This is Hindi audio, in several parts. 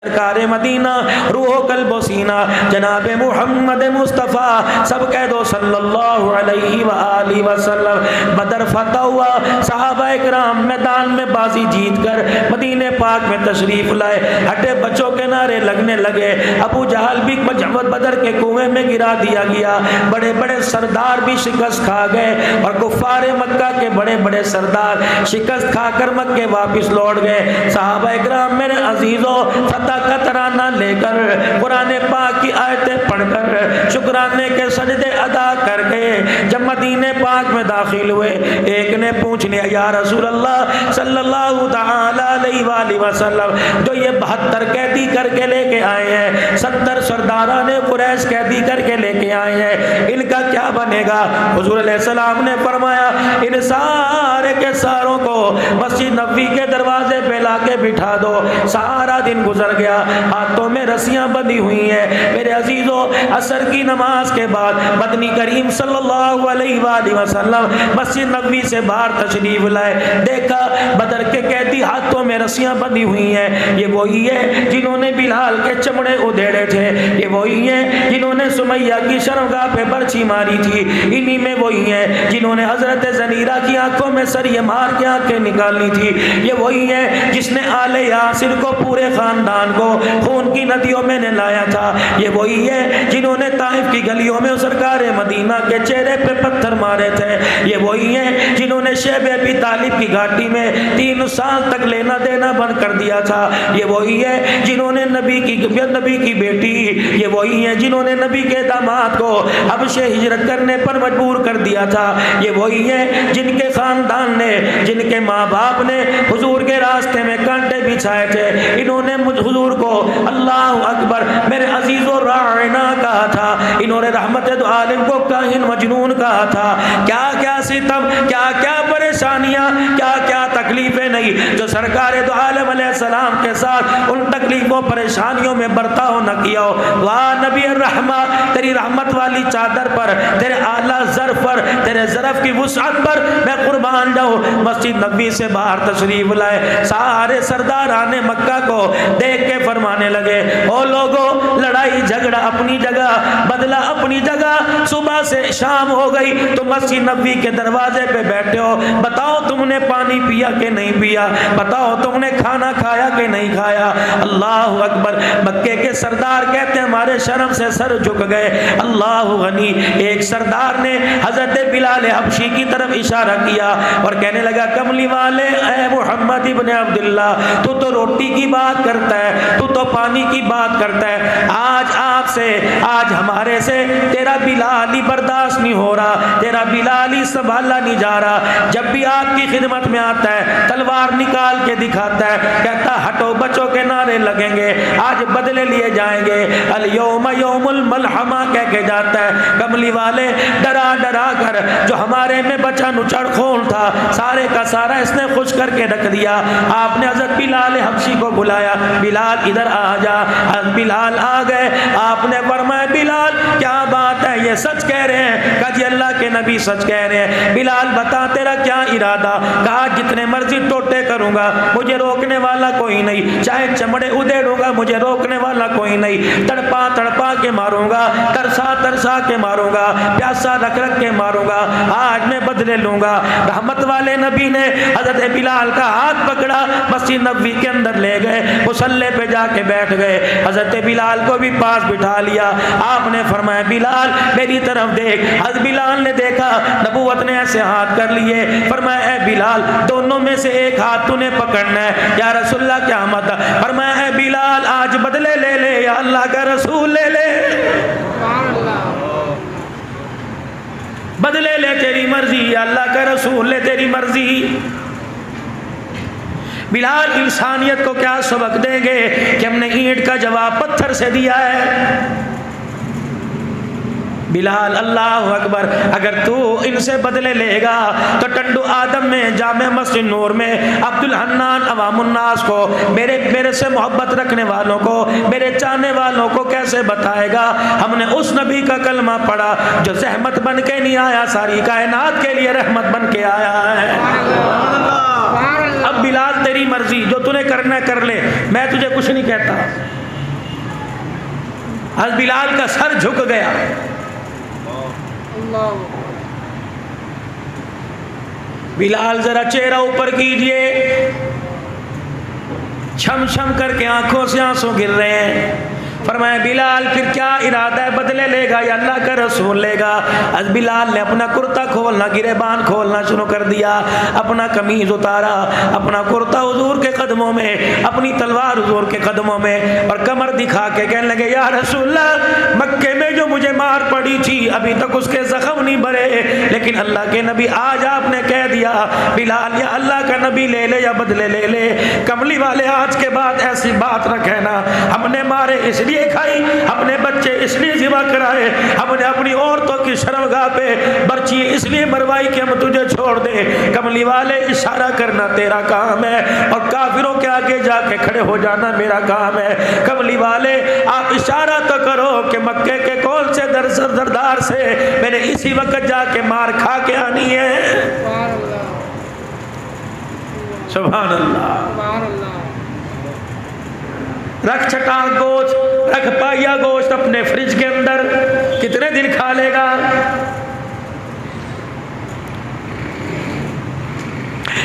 सरकार मदीना रूह कल्बो सीना जनाब मुहम्मद मुस्तफ़ा सब कह दो सल्लल्लाहु अलैहि वसल्लम। बदर फतह हुआ, सहाबा इकराम मैदान में बाजी जीत कर मदीने पाक में तशरीफ लाए। हटे बच्चों के नारे लगने लगे। अबू जहल भी बदर के कुएं में गिरा दिया गया। बड़े बड़े सरदार भी शिकस्त खा गए और कुफ्फारे मक्का के बड़े बड़े सरदार शिकस्त खाकर मक्के वापस लौट गए। सहाबा इकराम मेरे अजीजों फतह का तराना लेकर कुरान पाक की आयतें पढ़कर शुक्राने के सजदे अदा करके जब मदीने पाक में दाखिल हुए, एक ने पूछ लिया या रसूल अल्लाह सल्लल्लाहु तआला अलैहि वसल्लम, जो ये 72 कैदी करके लेके आए हैं, 70 सरदाराने कुरैश कैदी करके लेके आए हैं, इनका क्या बनेगा? हुजूर अलैहिस्सलाम ने फरमाया इन सारे के सारों को मस्जिद नबवी के दरवाजे पे लाके बिठा दो। सारा दिन गुजर गया, हाथों में रस्सियां बंधी हुई हैं। मेरे अजीजों, असर की नमाज के बाद मदनी करीम सल्लल्लाहु अलैहि वसल्लम मस्जिद नबवी से बाहर तशरीफ लाए। देखा बदर के कैदी हाथों में रस्सियां बंधी हुई हैं। ये वही है जिन्होंने बिलाल के चमड़े उधेड़े थे, ये वही है जिन्होंने सुमैया की शर्मगाह पे बर्छी मारी थी, इन्हीं में वही है जिन्होंने हजरत ज़नीरा की आंखों में सरिये मार के आंखें निकालनी थी, ये वही है जिसने आले यासिर को पूरे खानदान को खून की नदियों में नहलाया था, ये वही है जिन्होंने ताइफ की गलियों में सरकार मदीना के चेहरे पे पत्थर मारे थे, ये वही है जिन्होंने शैब अबी तालिब की घाटी में 3 साल तक लेना देना बंद कर दिया था, ये वही है जिन्होंने नबी की बेटी, ये वही है जिन्होंने नबी के दामाद को हबशे हिजरत करने पर मजबूर कर दिया था, ये वही है जिनके खानदान ने, जिनके माँ बाप ने हुजूर के रास्ते में कांटे बिछाए थे, इन्होंने हुजूर को अल्लाह अकबर मेरे अजीजों रायना कहा था, इन्होंने रहमत दो आलिम को काहिन मजनून कहा था। क्या क्या सितम, क्या क्या परेशानियां, क्या क्या तकलीफें नहीं जो सरकार दो आलम अलैहिस्सलाम के साथ उन तकलीफों परेशानियों में बर्ताव न किया हो। वाह नबी रहमा, तेरी रहमत वाली चादर पर, तेरे आला ज़र्फ पर, तेरे ज़र्फ की वुसअत पर मैं कुर्बान जाऊं। मस्जिद नबवी से बाहर तशरीफ लाए, सारे सरदाराने मक्का को देख के फरमाने लगे, ओ लोगो, लड़ाई झगड़ा अपनी जगह, बदला अपनी जगह, सुबह से शाम हो गई तो मस्जिद नबवी के दरवाजे पे बैठे हो, बताओ तुमने पानी पिया कि नहीं पिया, बताओ तुमने खाना खाया कि नहीं खाया। अल्लाह अकबर। मक्के के सरदार कहते हैं हमारे शर्म से सर झुक गए। अल्लाह गनी। एक सरदार ने हजरत बिलाल हबशी की तरफ इशारा किया और कहने लगा, कमली वाले ऐ मोहम्मद इब्ने अब्दुल्ला, तू तो रोटी की बात करता है, तू तो पानी की बात करता है, आज आपसे, आज हमारे से तेरा बिलाल ही बर्दाश्त नहीं हो रहा, तेरा बिलाल ही संभाला नहीं जा रहा। जब भी आपकी खिदमत में आता है तलवार निकाल के दिखाता है, कहता हटो बच्चों के नारे लगेंगे, आज बदले लिए जाएंगे, अल यौम यौमुल मलहमा कह के जाता है। कमली वाले डरा डरा कर जो हमारे में बचा नुचड़ खोल था सारे का सारा इसने खुश करके रख दिया। आपने हजरत बिलाल हबशी को बुलाया, बिलाल इधर आ जा। बिलाल आ गए, आपने फरमाया बिलाल क्या बात है, ये सच कह रहे हैं? कहा जी अल्लाह के नबी सच कह रहे हैं। बिलाल बता तेरा क्या इरादा? कहा जितने मर्जी टोटे करूंगा, मुझे रोकने वाला कोई नहीं, चाहे चमड़े उधेड़ूंगा, मुझे रोकने वाला कोई नहीं, तड़पा तड़पा के मारूंगा, तरसा तरसा के मारूंगा, प्यासा रख रख के मारूंगा, आज मैं बदले लूंगा। रहमत वाले नबी ने हजरत बिलाल का हाथ पकड़ा, मस्जिद नबवी के अंदर ले गए, मुसल्ले पे जाके बैठ गए। हजरत बिलाल को भी पास बिठा लिया। आपने फरमाया बिलाल मेरी तरफ देख। हजरत बिलाल ने देखा, नबूवत ने ऐसे हाथ कर लिए। फरमाया ए बिलाल, दोनों में से एक हाथ तूने पकड़ना है। या रसूलल्लाह क्या मत? फरमाया ए बिलाल आज बदले ले ले, या अल्लाह का रसूल ले ले, बदले ले तेरी मर्जी, या अल्लाह का रसूल ले तेरी मर्जी। बिलाल इंसानियत को क्या सबक देंगे कि हमने ईंट का जवाब पत्थर से दिया है। बिलाल अल्लाह अकबर, अगर तू इनसे बदले लेगा तो टंडू आदम में, जामे मस्जिद नूर में अब्दुल हन्नान अवामुन्नास को, मेरे से मोहब्बत रखने वालों को, मेरे चाहने वालों को कैसे बताएगा? हमने उस नबी का कलमा पढ़ा जो रहमत बन के नहीं आया, सारी कायनात के लिए रहमत बन के आया है। अब बिलाल तेरी मर्जी, जो तूने करना कर ले, मैं तुझे कुछ नहीं कहता। हज़रत बिलाल का सर झुक गया। बिलाल जरा चेहरा ऊपर कीजिए, छम छम करके आंखों से आंसू गिर रहे हैं। फरमाया बिलाल फिर क्या इरादा है, बदले लेगा या अल्लाह का रसूल लेगा? आज बिलाल ने अपना कुर्ता खोलना, गिरेबान खोलना शुरू कर दिया, अपना कमीज उतारा, अपना कुर्ता हुजूर के कदमों में, अपनी तलवार हुजूर के कदमों में, और कमर दिखा के कहने लगे या रसूलल्लाह, मक्के में जो मुझे मार पड़ी थी अभी तक उसके जख्म नहीं भरे, लेकिन अल्लाह के नबी आज आपने कह दिया बिलाल या अल्लाह का नबी ले ले या बदले ले ले। कमली वाले आज के बाद ऐसी बात न कहना, हमने मारे इसलिए खाई, हमने बच्चे इसलिए जिबा कराए, हमने अपनी औरतों की शर्मगाह पे बर्ची इसलिए मरवाई कि हम तुझे छोड़ दे। कमली वाले इशारा करना तेरा काम है और काफिरों के आगे जाके खड़े हो जाना मेरा काम है। कमली वाले आप इशारा तो करो कि मक्के के कौन से सरदार से मैंने इसी वक्त जाके मार खा के आनी है। सुभान अल्लाह। रख छटाक गोश्त, रख पाइया गोश्त अपने फ्रिज के अंदर, कितने दिन खा लेगा?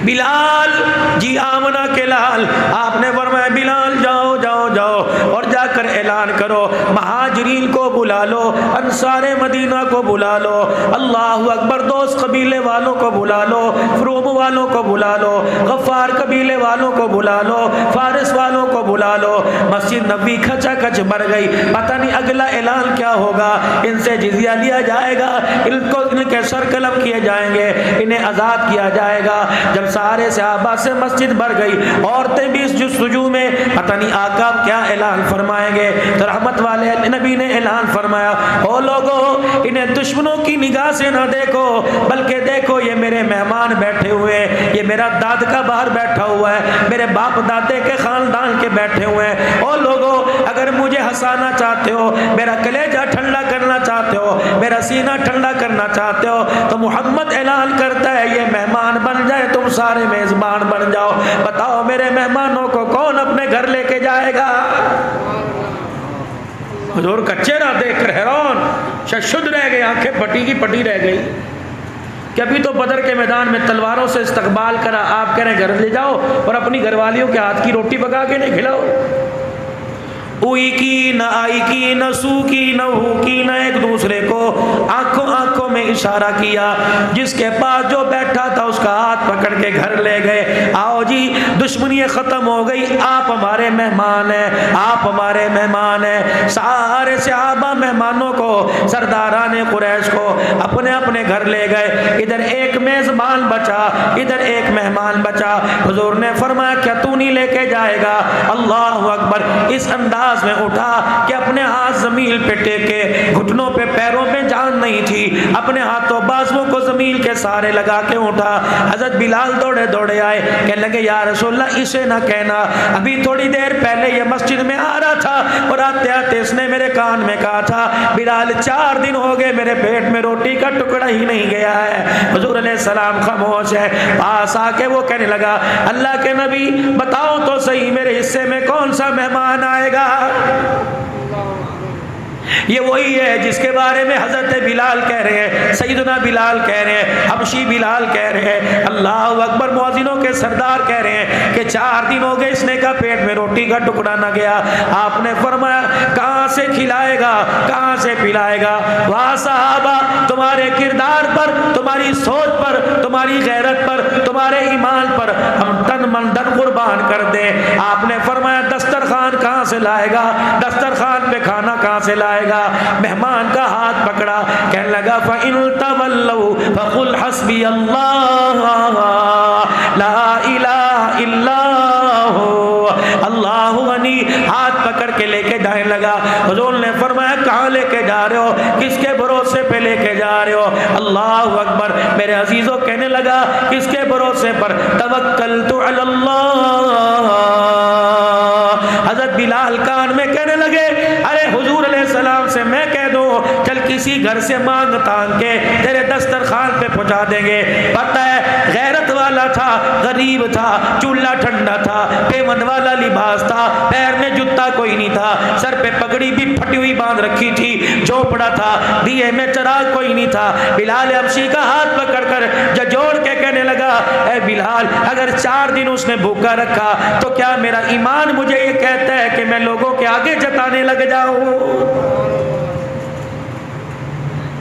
बिलाल जी आमना के लाल, आपने फरमाया बिलाल जाओ जाओ जाओ और जाकर ऐलान करो, महाजिरीन को बुला लो, अंसारे मदीना को बुला लो, अल्लाहु अकबर, दोस्त कबीले वालों को बुला लो, फ्रूम वालों को बुला लो, गफ्फार कबीले वालों को बुला लो, फारिस वालों को बुला लो। मस्जिद नबी खचा खच भर गई। पता नहीं अगला ऐलान क्या होगा, इनसे जिजिया लिया जाएगा, इनको इनके सर कलम किए जाएंगे, इन्हें आज़ाद किया जाएगा। जब सारे सहाबा से मस्जिद भर गई, औरतें भी इस जुस्तजू में, पता नहीं आका क्या ऐलान फरमाएंगे। तो रहमत वाले नबी ने ऐलान फरमाया, ओ लोगो, इन्हें दुश्मनों की निगाह से ना देखो, बल्कि देखो ये मेरे मेहमान बैठे हुए हैं, ये मेरा दादका बाहर बैठा हुआ है, मेरे बाप दादे के खानदान के बैठे हुए हैं। ओ लोगो, अगर मुझे हंसाना चाहते हो, मेरा कलेजा ठंडा करना चाहते हो, मेरा सीना ठंडा करना चाहते हो, तो मोहम्मद ऐलान करता है ये मेहमान बन जाए, तुम सारे मेजबान बन जाओ। बताओ मेरे मेहमानों को कौन अपने घर लेके जाएगा? हुजूर का चेहरा देखकर हैरान, शुद्ध रह गए, आंखें पटी की पटी रह गई। कभी तो बदर के मैदान में तलवारों से इस्तकबाल करा, आप कह रहे घर ले जाओ और अपनी घरवालियों के हाथ की रोटी पका के नहीं खिलाओ। उई की न आई की न सू की न हू की, न एक दूसरे को आंखों आंखों में इशारा किया। जिसके पास जो बैठा था उसका हाथ पकड़ के घर ले गए। आओ जी, दुश्मनी खत्म हो गई, आप हमारे मेहमान हैं, आप हमारे मेहमान हैं। सारे सहाबा मेहमानों को, सरदाराने कुरैश को अपने अपने घर ले गए। इधर एक मेजबान बचा, इधर एक मेहमान बचा। हुजूर ने फरमाया क्या तू नहीं लेके जाएगा? अल्लाह अकबर। इस अंदाज में उठा कि अपने हाथ जमीन पे टेके, घुटनों पे पैरों पे जान नहीं थी, अपने हाथों बाजुओं को जमीन के सहारे लगा के उठा। हजरत बिलाल दौड़े दौड़े आए, कहने लगे या रसूलल्लाह इसे ना कहना, अभी थोड़ी देर पहले ये मस्जिद में आ रहा था और आते आते इसने मेरे कान में कहा था बिलाल 4 दिन हो गए मेरे पेट में रोटी का टुकड़ा ही नहीं गया है। हुजूर अलैहिस्सलाम खामोश है। पास आके वो कहने लगा अल्लाह के नबी बताओ तो सही मेरे हिस्से में कौन सा मेहमान आएगा? ये वही है जिसके बारे में हजरत बिलाल कह रहे हैं, सैयदना बिलाल कह रहे हैं, हबशी बिलाल कह रहे हैं, अल्लाह अकबर मुअज्जिनों के सरदार कह रहे हैं कि 4 दिन हो गए इसने का पेट में रोटी का टुकड़ा ना गया। आपने फरमाया कहां से खिलाएगा, कहां से पिलाएगा? वाह सहाबा, तुम्हारे किरदार पर, तुम्हारी सोच पर, तुम्हारी गैरत पर, तुम्हारे ईमान पर हम तन मन धन कुर्बान कर दे। आपने फरमाया दस्तरखान कहां से लाएगा, दस्तरखान पे खाना कहां से लाएगा? मेहमान का हाथ पकड़ा, कहने लगा फ़इन तवल्लू फ़क़ुल हस्बी अल्लाह ला इलाहा इल्लाहु अल्लाहु गनी। हाथ पकड़ के लेके जाने लगा। हुजूर ने फरमाया कहाँ लेके जा रहे हो, किसके भरोसे पे लेके जा रहे हो? अल्लाहु अकबर। मेरे अजीजों कहने लगा किसके भरोसे पर? तवक्कलतु अलल्लाह। हजरत बिलाल कान में कहने लगे अरे हुजूर अलैहिस्सलाम से मैं कह दूं क्यों, चल किसी घर से मांग तांग के तेरे दस्तरखान पे पहुंचा देंगे। पता है गैरत वाला था, गरीब था, चूल्हा ठंडा था, पेमंद वाला लिबास था, पैर में जूता कोई नहीं था, सर पे पगड़ी भी फटी हुई बांध रखी थी, झोपड़ा था, दिए में चिराग कोई नहीं था। बिलाल हबशी का हाथ पकड़कर जोड़ के कहने लगा, ए बिलाल, अगर 4 दिन उसने भूखा रखा तो क्या मेरा ईमान मुझे ये कहता है कि मैं लोगों के आगे जताने लग जाऊं?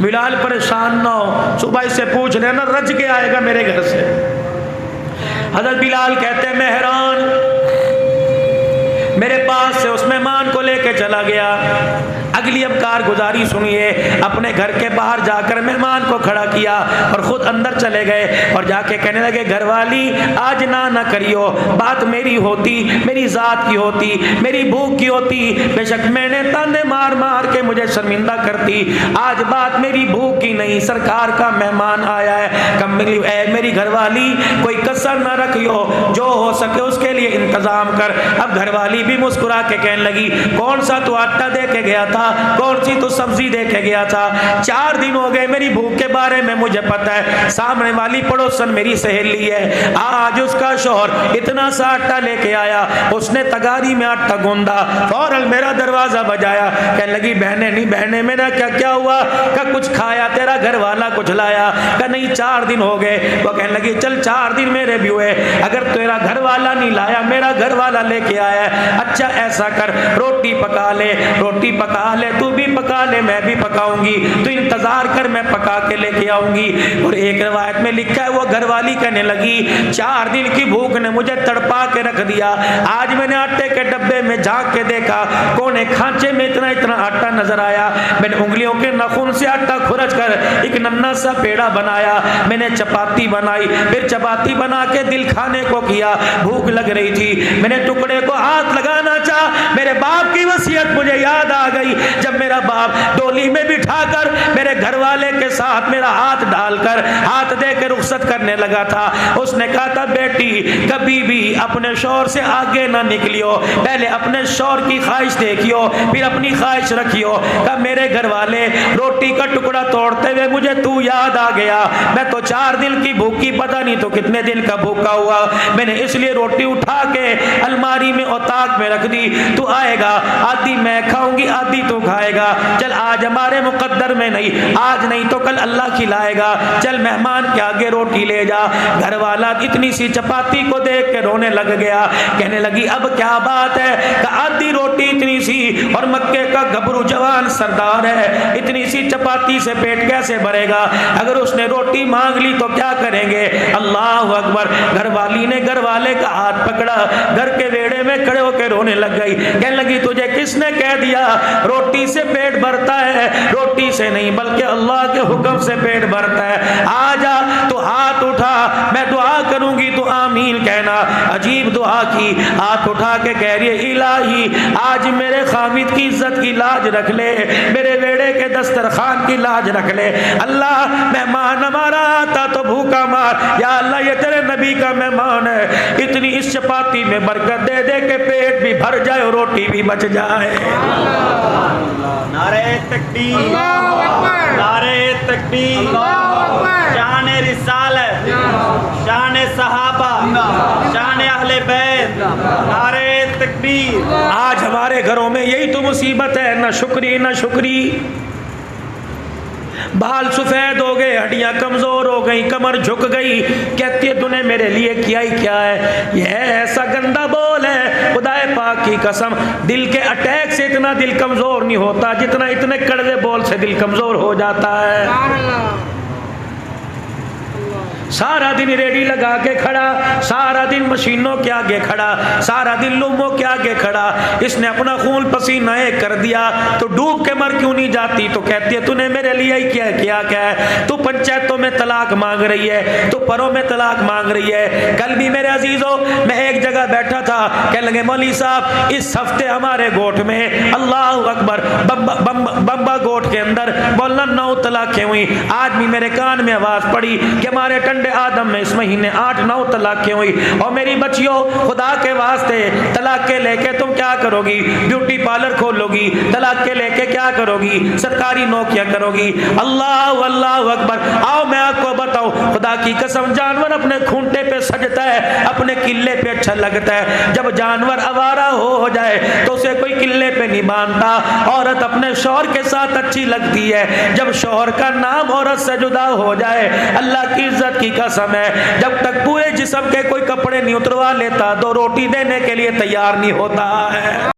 बिलाल परेशान ना हो, सुबह से पूछ लेना रज के आएगा मेरे घर से। हज़रत बिलाल कहते हैं मैं हैरान, मेरे पास से उस मेहमान को लेके चला गया। अगली अब कारगुजारी सुनिए, अपने घर के बाहर जाकर मेहमान को खड़ा किया और खुद अंदर चले गए और जाके कहने लगे, घरवाली आज ना करियो, बात मेरी होती, मेरी जात की होती, मेरी भूख की होती, बेशक मैंने ताने मार मार के मुझे शर्मिंदा करती, आज बात मेरी भूख की नहीं, सरकार का मेहमान आया है, कम मेरी घरवाली कोई कसर ना रखियो, जो हो सके उसके लिए इंतजाम कर। अब घरवाली भी मुस्कुरा के कहने लगी, कौन सा तू आटा दे के गया था, कौन सी तो सब्जी दे के गया था, 4 दिन हो गए मेरी भूख के बारे में मुझे पता है, सामने वाली पड़ोसन मेरी सहेली है, आज उसका शौहर इतना सा आटा लेके आया, उसने तगारी में आटा गूंदा, फौरन मेरा दरवाजा बजाया, कहने लगी बहने नहीं बहने मेरा क्या क्या हुआ, का कुछ खाया, तेरा घर वाला कुछ लाया, का नहीं 4 दिन हो गए। वो कहने लगी चल 4 दिन मेरे भी हुए, अगर तेरा घर वाला नहीं लाया मेरा घर वाला लेके आया, अच्छा ऐसा कर रोटी पका ले, रोटी पका ले, तू भी पका ले मैं भी पकाऊंगी, तू इंतजार कर मैं पका के लेके आऊंगी। और एक रिवायत में लिखा है वो घरवाली कहने लगी, 4 दिन की भूख ने मुझे तड़पा के रख दिया, आज मैंने आटे के डब्बे में झांक के देखा, कोने खांचे में इतना इतना आटा नजर आया, मैंने उंगलियों के नाखून से आटा खुरच कर एक नन्हा सा पेड़ा बनाया, मैंने चपाती बनाई, फिर चपाती बना के दिल खाने को किया, भूख लग रही थी, मैंने टुकड़े को हाथ लगाना चाहा, मेरे बाप की वसीयत मुझे याद आ गई, जब मेरा बाप डोली में बिठाकर मेरे घर वाले के साथ मेरा हाथ डालकर हाथ दे के रुखसत करने लगा था, उसने कहा था बेटी कभी भी अपने शौहर से आगे ना निकलियो, पहले अपने शौहर की ख्वाहिश देखियो फिर अपनी ख्वाहिश रखियो। कहा मेरे घर वाले रोटी का टुकड़ा तोड़ते हुए मुझे तू याद आ गया, मैं तो 4 दिन की भूखी पता नहीं तो कितने दिन का भूखा हुआ, मैंने इसलिए रोटी उठा के अलमारी में औताक में रख दी, तू आएगा आधी मैं खाऊंगी आधी तो खाएगा, चल आज हमारे मुकद्दर में नहीं, आज नहीं तो कल अल्लाह खिलाएगा, चल मेहमान के आगे रोटी ले जा। घर वाला इतनी सी चपाती को देख के रोने लग गया, कहने लगी अब क्या बात है, आधी रोटी इतनी सी और मक्के का गबरू जवान सरदार है, इतनी सी चपाती से पेट कैसे भरेगा, अगर उसने रोटी मांग ली तो क्या करेंगे। अल्लाह अकबर। घर वाली ने घर वाले का हाथ पकड़ा, घर के वेड़े में खड़े होकर रोने लग गई, कहने लगी तुझे किसने कह दिया रोटी से पेट भरता है, रोटी से नहीं बल्कि अल्लाह के हुक्म से पेट भरता है, आजा तो हाथ उठा मैं दुआ करूंगी तो आमीन कहना। अजीब दुआ की, हाथ उठा के कह रही है इलाही आज मेरे खामिद की इज्जत की लाज रख ले, मेरे वेड़े के दस्तरखान की लाज रख ले, अल्लाह मेहमान हमारा आता तो भूखा मार, या अल्लाह ये तेरे नबी का मेहमान है, इतनी इस चपाती में बरकत दे दे के पेट भी भर जाए और रोटी भी बच जाए। नारे तकबीर, नारे तकबीर, शान रिसालत, शान सहाबा, शान अहले बैत, नारे तकबीर। आज हमारे घरों में यही तो मुसीबत है, न शुक्री न शुक्री, बाल सफेद हो गए, हड्डियां कमजोर हो गई, कमर झुक गई, कहती है तूने मेरे लिए किया ही क्या है। यह ऐसा गंदा बोल है, खुदाए पाक की कसम दिल के अटैक से इतना दिल कमजोर नहीं होता जितना इतने कड़वे बोल से दिल कमजोर हो जाता है। सारा दिन रेडी लगा के खड़ा, सारा दिन मशीनों के आगे खड़ा, सारा दिन लुमों के आगे खड़ा, इसने अपना खून पसीना एक कर दिया तो डूब के मर क्यों नहीं जाती। तो कहती है तूने मेरे लिए ही क्या किया क्या है, तू पंचायतों में तलाक मांग रही है, तू परों में तलाक मांग रही है। कल भी मेरे अजीजों मैं एक जगह बैठा था, कहने लगे मौलवी साहब इस हफ्ते हमारे गोठ में अल्लाह अकबर बम्बा गोठ के अंदर बोलना 9 तलाकें हुई। आज भी मेरे कान में आवाज पड़ी कि हमारे अंडे आदम में इस महीने 8-9 तलाकें हुई। और मेरी बच्चियों, खुदा के वास्ते तलाकें लेके तुम क्या करोगी? ब्यूटी पार्लर खोलोगी, तलाकें लेके क्या करोगी? सरकारी नौकरियां करोगी। अल्लाह अल्लाह अकबर। आओ मैं आपको बताऊं, खुदा की कसम, जानवर अपने खूंटे पे सजता है, अपने किले पे अच्छा लगता है। जब जानवर आवारा हो जाए तो उसे कोई किले पे नहीं बांधता। औरत अपने शौहर के साथ अच्छी लगती है, जब शौहर का नाम औरत से जुदा हो जाए, अल्लाह की इज्जत की कसम है, जब तक पूरे जिस्म के कोई कपड़े नहीं उतरवा लेता, 2 रोटी देने के लिए तैयार नहीं होता है।